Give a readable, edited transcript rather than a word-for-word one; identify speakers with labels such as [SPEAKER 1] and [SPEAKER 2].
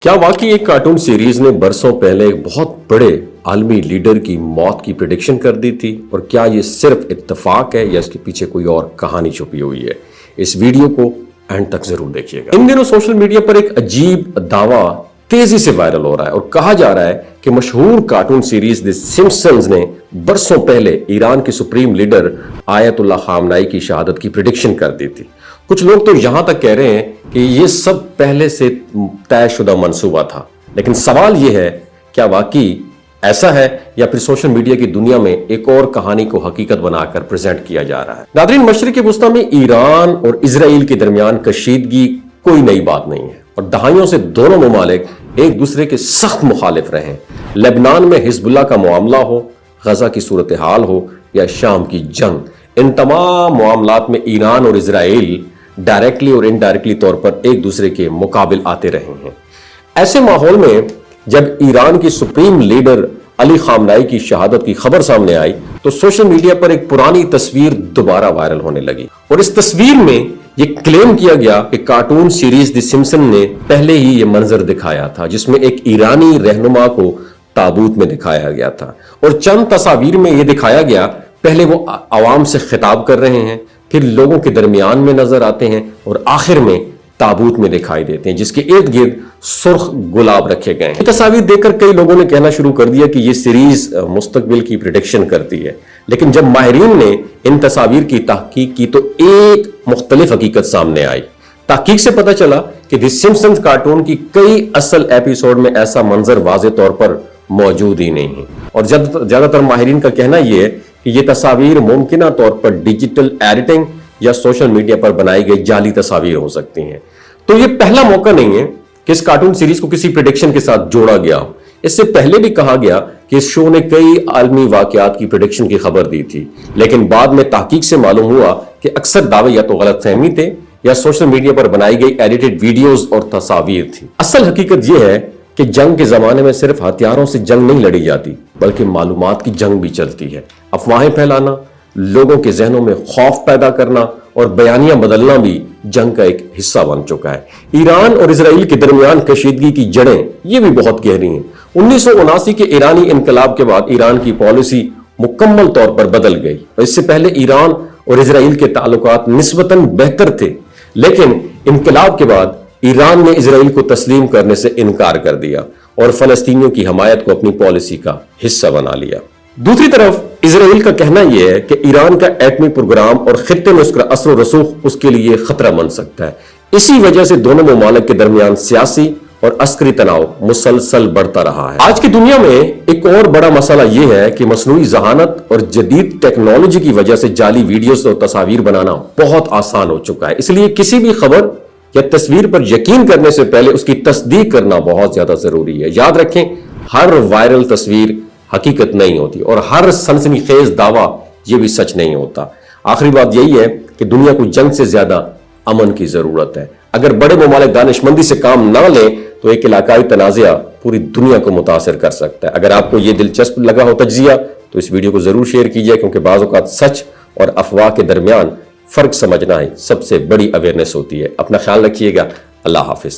[SPEAKER 1] کیا واقعی ایک کارٹون سیریز نے برسوں پہلے ایک بہت بڑے عالمی لیڈر کی موت کی پریڈکشن کر دی تھی؟ اور کیا یہ صرف اتفاق ہے یا اس کے پیچھے کوئی اور کہانی چھپی ہوئی ہے؟ اس ویڈیو کو اینڈ تک ضرور دیکھیے گا۔ ان دنوں سوشل میڈیا پر ایک عجیب دعویٰ تیزی سے وائرل ہو رہا ہے اور کہا جا رہا ہے کہ مشہور کارٹون سیریز دی سمپسنز نے برسوں پہلے ایران کے سپریم لیڈر آیت اللہ خامنائی کی شہادت کی پریڈکشن کر دی تھی۔ کچھ لوگ تو یہاں تک کہہ رہے ہیں کہ یہ سب پہلے سے طے شدہ منصوبہ تھا، لیکن سوال یہ ہے کیا واقعی ایسا ہے یا پھر سوشل میڈیا کی دنیا میں ایک اور کہانی کو حقیقت بنا کر پریزنٹ کیا جا رہا ہے؟ ناظرین، مشرق وسطیٰ میں ایران اور اسرائیل کے درمیان کشیدگی کوئی نئی بات نہیں ہے اور دہائیوں سے دونوں ممالک ایک دوسرے کے سخت مخالف رہے ہیں۔ لبنان میں حزب اللہ کا معاملہ ہو، غزہ کی صورتحال ہو یا شام کی جنگ، ان تمام معاملات میں ایران اور اسرائیل ڈائریکٹلی اور انڈائریکٹلی طور پر ایک دوسرے کے مقابل آتے رہے ہیں۔ ایسے ماحول میں جب ایران کی سپریم لیڈر علی خامنائی کی شہادت کی خبر سامنے آئی تو سوشل میڈیا پر ایک پرانی تصویر دوبارہ وائرل ہونے لگی، اور اس تصویر میں یہ کلیم کیا گیا کہ کارٹون سیریز دی سمپسن نے پہلے ہی یہ منظر دکھایا تھا جس میں ایک ایرانی رہنما کو تابوت میں دکھایا گیا تھا، اور چند تصاویر میں یہ دکھایا گیا پہلے وہ عوام سے خطاب کر رہے ہیں، پھر لوگوں کے درمیان میں نظر آتے ہیں اور آخر میں تابوت میں دکھائی دیتے ہیں جس کے ارد گرد سرخ گلاب رکھے گئے ہیں۔ یہ تصاویر دیکھ کر کئی لوگوں نے کہنا شروع کر دیا کہ یہ سیریز مستقبل کی پریڈکشن کرتی ہے، لیکن جب ماہرین نے ان تصاویر کی تحقیق کی تو ایک مختلف حقیقت سامنے آئی۔ تحقیق سے پتہ چلا کہ دی سمپسنز کارٹون کی کئی اصل ایپیسوڈ میں ایسا منظر واضح طور پر موجود ہی نہیں ہے، اور زیادہ تر ماہرین کا کہنا یہ ہے کہ یہ تصاویر ممکنہ طور پر ڈیجیٹل ایڈیٹنگ یا سوشل میڈیا پر بنائی گئی جعلی تصاویر ہو سکتی ہیں۔ تو یہ پہلا موقع نہیں ہے کہ اس کارٹون سیریز کو کسی پریڈکشن کے ساتھ جوڑا گیا ہو۔ اس سے پہلے بھی کہا گیا کہ اس شو نے کئی عالمی واقعات کی پریڈکشن کی خبر دی تھی، لیکن بعد میں تحقیق سے معلوم ہوا کہ اکثر دعوے یا تو غلط فہمی تھے یا سوشل میڈیا پر بنائی گئی ایڈیٹڈ ویڈیوز اور تصاویر تھی۔ اصل حقیقت یہ ہے کہ جنگ کے زمانے میں صرف ہتھیاروں سے جنگ نہیں لڑی جاتی بلکہ معلومات کی جنگ بھی چلتی ہے۔ افواہیں پھیلانا، لوگوں کے ذہنوں میں خوف پیدا کرنا اور بیانیاں بدلنا بھی جنگ کا ایک حصہ بن چکا ہے۔ ایران اور اسرائیل کے درمیان کشیدگی کی جڑیں یہ بھی بہت گہری ہیں۔ 1979 کے ایرانی انقلاب کے بعد ایران کی پالیسی مکمل طور پر بدل گئی، اور اس سے پہلے ایران اور اسرائیل کے تعلقات نسبتاً بہتر تھے، لیکن انقلاب کے بعد ایران نے اسرائیل کو تسلیم کرنے سے انکار کر دیا اور فلسطینیوں کی حمایت کو اپنی پالیسی کا حصہ بنا لیا۔ دوسری طرف اسرائیل کا کہنا یہ ہے کہ ایران کا ایٹمی پروگرام اور خطے میں اس کا اثر و رسوخ اس کے لیے خطرہ بن سکتا ہے۔ اسی وجہ سے دونوں ممالک کے درمیان سیاسی اور عسکری تناؤ مسلسل بڑھتا رہا ہے۔ آج کی دنیا میں ایک اور بڑا مسئلہ یہ ہے کہ مصنوعی ذہانت اور جدید ٹیکنالوجی کی وجہ سے جعلی ویڈیوز اور تصاویر بنانا بہت آسان ہو چکا ہے، اس لیے کسی بھی خبر یا تصویر پر یقین کرنے سے پہلے اس کی تصدیق کرنا بہت زیادہ ضروری ہے۔ یاد رکھیں، ہر وائرل تصویر حقیقت نہیں ہوتی اور ہر سنسنی خیز دعویٰ یہ بھی سچ نہیں ہوتا۔ آخری بات یہی ہے کہ دنیا کو جنگ سے زیادہ امن کی ضرورت ہے۔ اگر بڑے ممالک دانش مندی سے کام نہ لیں تو ایک علاقائی تنازعہ پوری دنیا کو متاثر کر سکتا ہے۔ اگر آپ کو یہ دلچسپ لگا ہو تجزیہ تو اس ویڈیو کو ضرور شیئر کیجیے، کیونکہ بعض اوقات سچ اور افواہ کے درمیان فرق سمجھنا ہی سب سے بڑی اویئرنیس ہوتی ہے۔ اپنا خیال رکھیے گا۔ اللہ حافظ۔